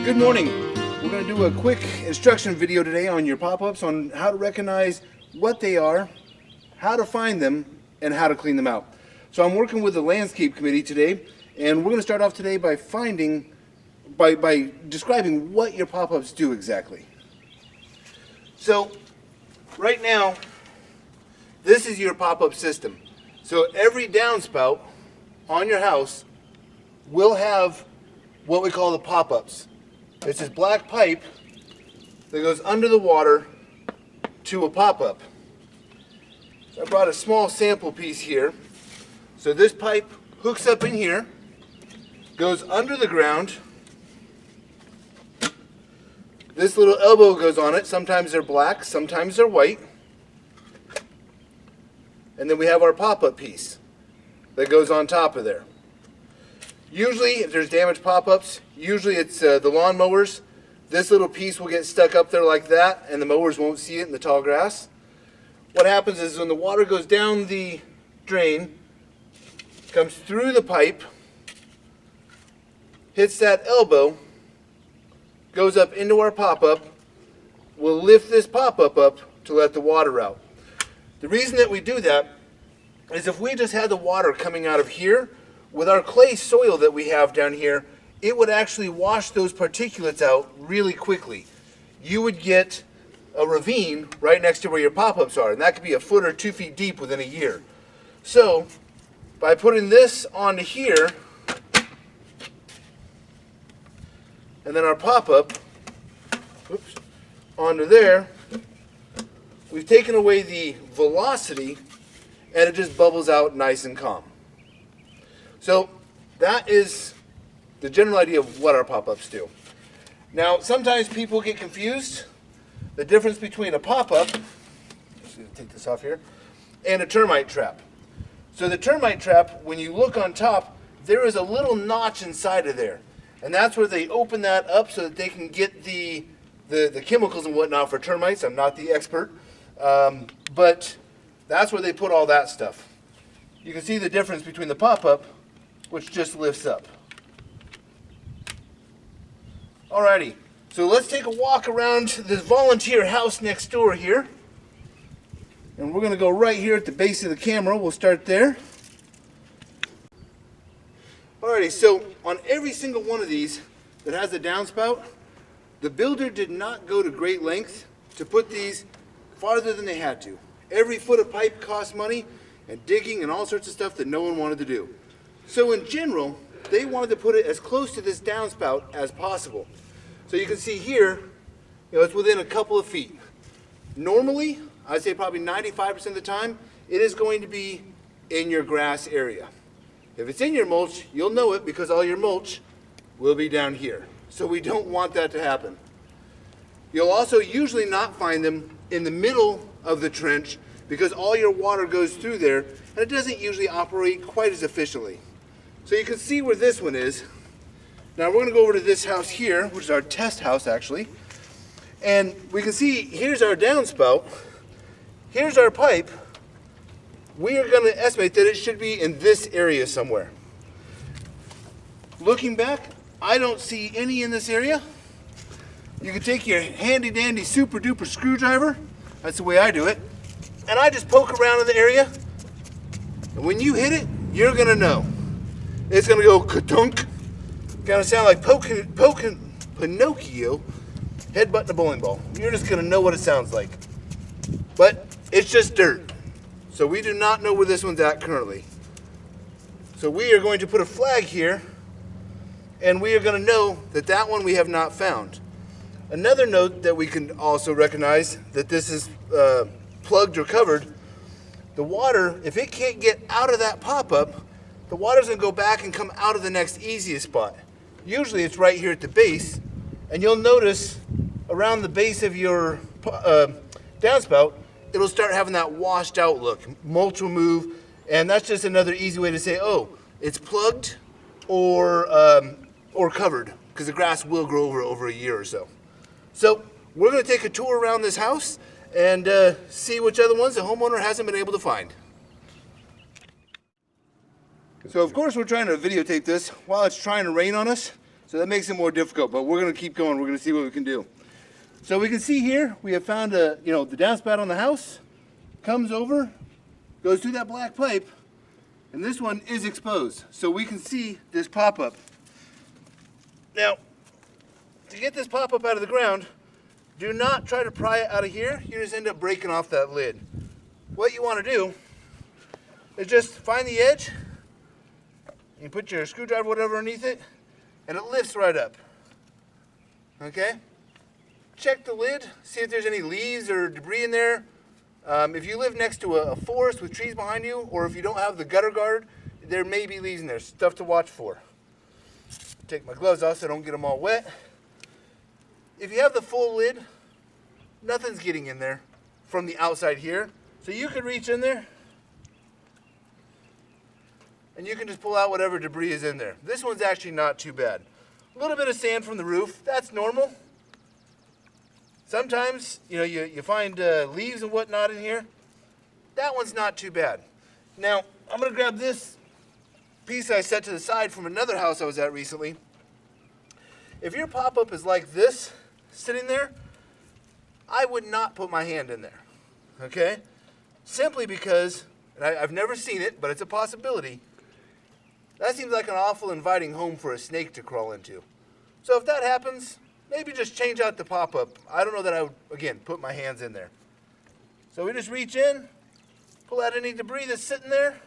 Good morning. We're going to do a quick instruction video today on your pop-ups, on how to recognize what they are, how to find them, and how to clean them out. So I'm working with the Landscape Committee today, and we're going to start off today by describing what your pop-ups do exactly. So right now, this is your pop-up system. So every downspout on your house will have what we call the pop-ups. It's this black pipe that goes under the water to a pop-up. So I brought a small sample piece here. So this pipe hooks up in here, goes under the ground. This little elbow goes on it. Sometimes they're black, sometimes they're white. And then we have our pop-up piece that goes on top of there. Usually, if there's damaged pop-ups, usually it's the lawnmowers. This little piece will get stuck up there like that, and the mowers won't see it in the tall grass. What happens is when the water goes down the drain, comes through the pipe, hits that elbow, goes up into our pop-up, we'll lift this pop-up up to let the water out. The reason that we do that is if we just had the water coming out of here, with our clay soil that we have down here, it would actually wash those particulates out really quickly. You would get a ravine right next to where your pop-ups are, and that could be 1 foot or 2 feet deep within a year. So, by putting this onto here, and then our pop-up, onto there, we've taken away the velocity, and it just bubbles out nice and calm. So that is the general idea of what our pop-ups do. Now, sometimes people get confused. The difference between a pop-up, just going to take this off here, and a termite trap. So the termite trap, when you look on top, there is a little notch inside of there. And that's where they open that up so that they can get the chemicals and whatnot for termites. I'm not the expert. But that's where they put all that stuff. You can see the difference between the pop-up, which just lifts up. Alrighty, so let's take a walk around this volunteer house next door here. And we're going to go right here at the base of the camera. We'll start there. Alrighty, so on every single one of these that has a downspout, the builder did not go to great lengths to put these farther than they had to. Every foot of pipe costs money, and digging and all sorts of stuff that no one wanted to do. So in general, they wanted to put it as close to this downspout as possible. So you can see here, it's within a couple of feet. Normally, I'd say probably 95% of the time, it is going to be in your grass area. If it's in your mulch, you'll know it because all your mulch will be down here. So we don't want that to happen. You'll also usually not find them in the middle of the trench because all your water goes through there and it doesn't usually operate quite as efficiently. So you can see where this one is. Now we're going to go over to this house here, which is our test house actually. And we can see here's our downspout, here's our pipe. We are going to estimate that it should be in this area somewhere. Looking back, I don't see any in this area. You can take your handy dandy super duper screwdriver, that's the way I do it, and I just poke around in the area, and when you hit it, you're going to know. It's going to go ka-dunk. Kind of sound like poking Pinocchio headbutting a bowling ball. You're just going to know what it sounds like. But it's just dirt. So we do not know where this one's at currently. So we are going to put a flag here, and we are going to know that that one we have not found. Another note that we can also recognize that this is plugged or covered, the water, if it can't get out of that pop-up, the water's going to go back and come out of the next easiest spot. Usually it's right here at the base, and you'll notice around the base of your downspout, it'll start having that washed out look. Mulch will move, and that's just another easy way to say, oh, it's plugged or covered, because the grass will grow over a year or so. So we're going to take a tour around this house and see which other ones the homeowner hasn't been able to find. So of course we're trying to videotape this while it's trying to rain on us. So So that makes it more difficult, but we're gonna keep going. We're gonna see what we can do. So we can see here, we have found the downspout on the house, comes over, goes through that black pipe, and this one is exposed. So we can see this pop-up. Now, to get this pop-up out of the ground, do not try to pry it out of here. You just end up breaking off that lid. What you want to do is just find the edge, you put your screwdriver, whatever, underneath it, and it lifts right up. Okay? Check the lid, see if there's any leaves or debris in there. If you live next to a forest with trees behind you, or if you don't have the gutter guard, there may be leaves in there, stuff to watch for. Take my gloves off so I don't get them all wet. If you have the full lid, nothing's getting in there from the outside here. So you can reach in there and you can just pull out whatever debris is in there. This one's actually not too bad. A little bit of sand from the roof, that's normal. Sometimes, you find leaves and whatnot in here. That one's not too bad. Now, I'm gonna grab this piece I set to the side from another house I was at recently. If your pop-up is like this, sitting there, I would not put my hand in there, okay? Simply because, and I've never seen it, but it's a possibility, that seems like an awful inviting home for a snake to crawl into. So if that happens, maybe just change out the pop-up. I don't know that I would, again, put my hands in there. So we just reach in, pull out any debris that's sitting there,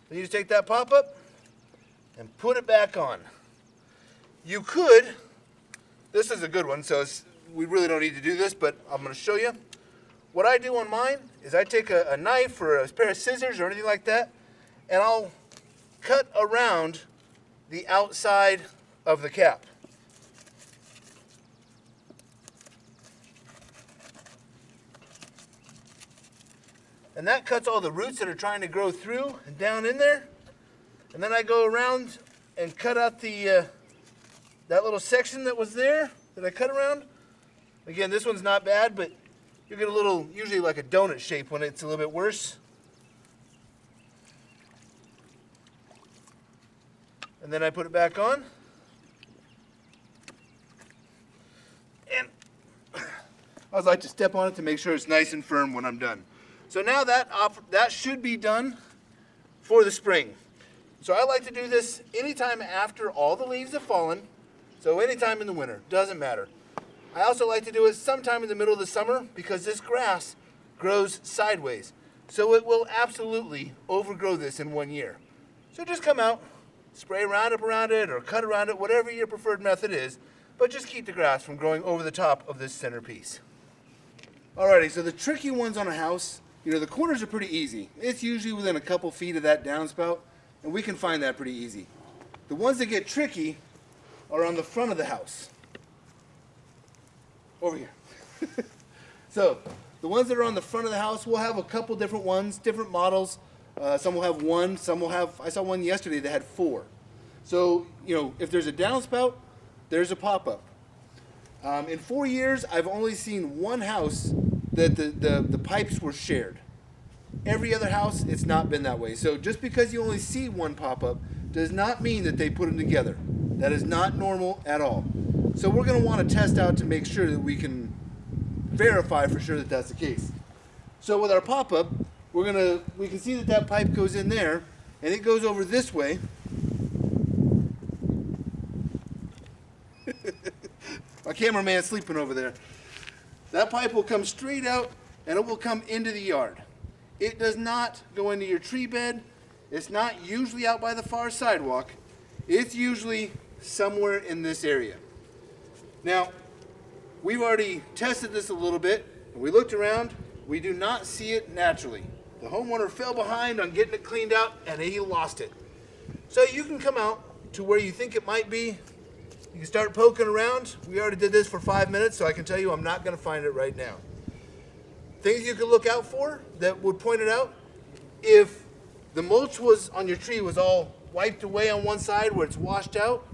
then you just take that pop-up and put it back on. You could, this is a good one, so we really don't need to do this, but I'm going to show you. What I do on mine is I take a knife or a pair of scissors or anything like that, and I'll cut around the outside of the cap. And that cuts all the roots that are trying to grow through and down in there. And then I go around and cut out the that little section that was there that I cut around. Again, this one's not bad, but you get a little, usually like a donut shape when it's a little bit worse. And then I put it back on. And I always like to step on it to make sure it's nice and firm when I'm done. So now that should be done for the spring. So I like to do this anytime after all the leaves have fallen. So anytime in the winter, doesn't matter. I also like to do it sometime in the middle of the summer because this grass grows sideways. So it will absolutely overgrow this in 1 year. So just come out, spray Roundup around it or cut around it, whatever your preferred method is, but just keep the grass from growing over the top of this centerpiece. Alrighty, so the tricky ones on a house, the corners are pretty easy. It's usually within a couple feet of that downspout, and we can find that pretty easy. The ones that get tricky are on the front of the house. Over here. So, the ones that are on the front of the house, we'll have a couple different ones, different models. Some will have one, some will have, I saw one yesterday that had 4. So, if there's a downspout, there's a pop-up. In 4 years, I've only seen one house that the pipes were shared. Every other house, it's not been that way. So just because you only see one pop-up does not mean that they put them together. That is not normal at all. So we're going to want to test out to make sure that we can verify for sure that that's the case. So with our pop-up, we can see that pipe goes in there, and it goes over this way. My cameraman's sleeping over there. That pipe will come straight out and it will come into the yard. It does not go into your tree bed. It's not usually out by the far sidewalk. It's usually somewhere in this area. Now, we've already tested this a little bit. We looked around. We do not see it naturally. The homeowner fell behind on getting it cleaned out and he lost it. So you can come out to where you think it might be. You can start poking around. We already did this for 5 minutes, so I can tell you I'm not going to find it right now. Things you can look out for that would point it out. If the mulch was on your tree was all wiped away on one side where it's washed out,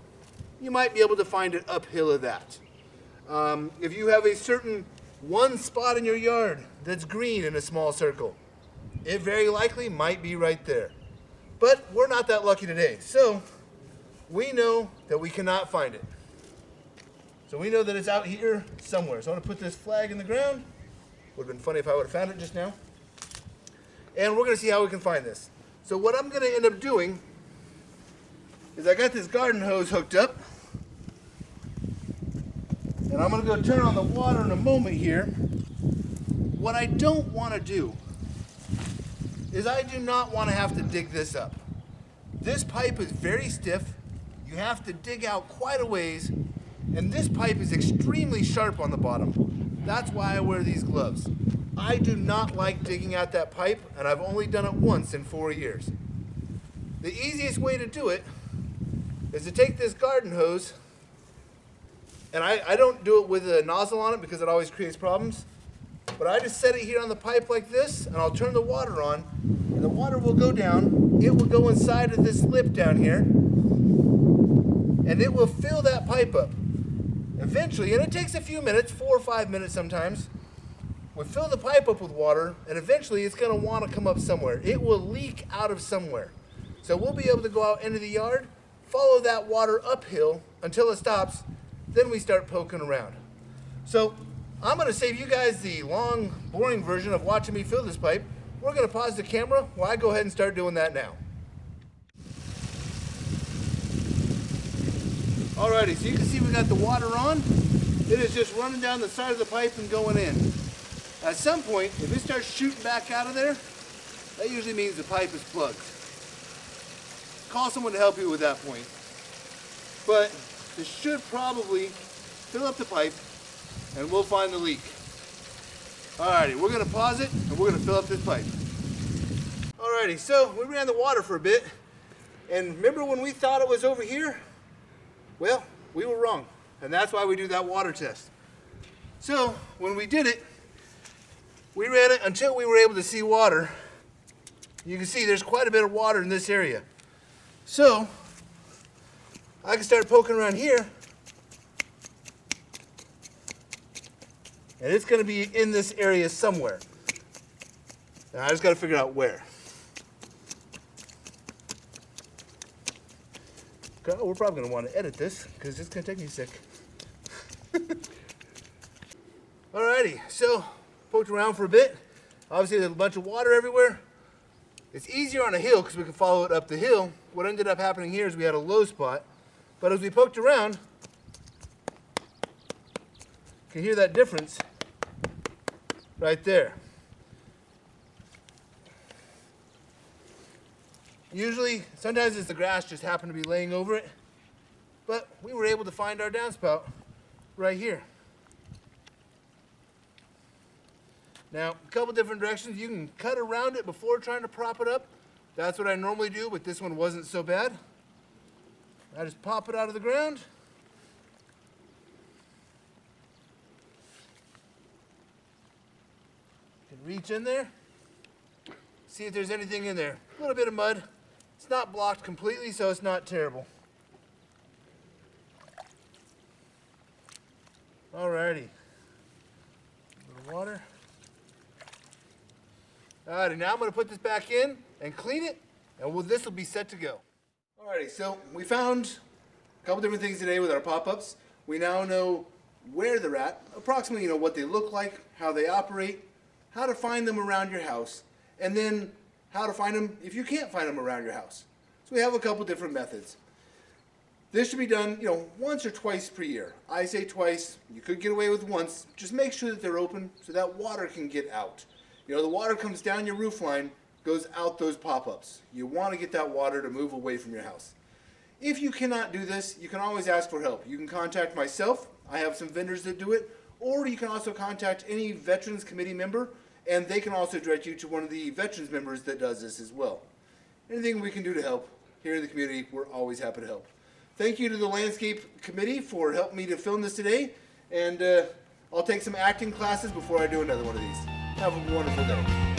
you might be able to find it uphill of that. If you have a certain one spot in your yard that's green in a small circle, it very likely might be right there. But we're not that lucky today. So we know that we cannot find it. So we know that it's out here somewhere. So I'm gonna put this flag in the ground. Would have been funny if I would have found it just now. And we're gonna see how we can find this. So what I'm gonna end up doing is I got this garden hose hooked up. And I'm gonna go turn on the water in a moment here. What I don't wanna do is I do not wanna have to dig this up. This pipe is very stiff. You have to dig out quite a ways. And this pipe is extremely sharp on the bottom. That's why I wear these gloves. I do not like digging out that pipe, and I've only done it once in 4 years. The easiest way to do it is to take this garden hose, and I don't do it with a nozzle on it because it always creates problems, but I just set it here on the pipe like this, and I'll turn the water on, and the water will go down. It will go inside of this lip down here, and it will fill that pipe up. Eventually, and it takes a few minutes, 4 or 5 minutes sometimes, we'll fill the pipe up with water, and eventually it's gonna wanna come up somewhere. It will leak out of somewhere. So we'll be able to go out into the yard, follow that water uphill until it stops, then we start poking around. So I'm gonna save you guys the long, boring version of watching me fill this pipe. We're gonna pause the camera while I go ahead and start doing that now. Alrighty, so you can see we got the water on. It is just running down the side of the pipe and going in. At some point, if it starts shooting back out of there, that usually means the pipe is plugged. Call someone to help you with that point. But this should probably fill up the pipe and we'll find the leak. Alrighty, we're gonna pause it and we're gonna fill up this pipe. Alrighty, so we ran the water for a bit, and remember when we thought it was over here? Well, we were wrong, and that's why we do that water test. So when we did it, we ran it until we were able to see water. You can see there's quite a bit of water in this area. So I can start poking around here, and it's gonna be in this area somewhere. Now I just gotta figure out where. Oh, we're probably gonna wanna edit this because it's gonna take me a sec. Alrighty, so poked around for a bit. Obviously there's a bunch of water everywhere. It's easier on a hill because we can follow it up the hill. What ended up happening here is we had a low spot, but as we poked around, you can hear that difference right there. Usually, sometimes it's the grass just happened to be laying over it, but we were able to find our downspout right here. Now, a couple different directions. You can cut around it before trying to prop it up. That's what I normally do, but this one wasn't so bad. I just pop it out of the ground. You can reach in there, see if there's anything in there. A little bit of mud. It's not blocked completely, so it's not terrible. Alrighty. A little water. Alrighty, now I'm going to put this back in and clean it, and this will be set to go. Alrighty, so we found a couple different things today with our pop-ups. We now know where they're at, approximately what they look like, how they operate, how to find them around your house, and then how to find them if you can't find them around your house. So we have a couple different methods. This should be done, once or twice per year. I say twice. You could get away with once. Just make sure that they're open so that water can get out. The water comes down your roof line, goes out those pop-ups. You want to get that water to move away from your house. If you cannot do this, you can always ask for help. You can contact myself. I have some vendors that do it. Or you can also contact any Veterans Committee member, and they can also direct you to one of the veterans members that does this as well. Anything we can do to help here in the community, we're always happy to help. Thank you to the Landscape Committee for helping me to film this today, and I'll take some acting classes before I do another one of these. Have a wonderful day.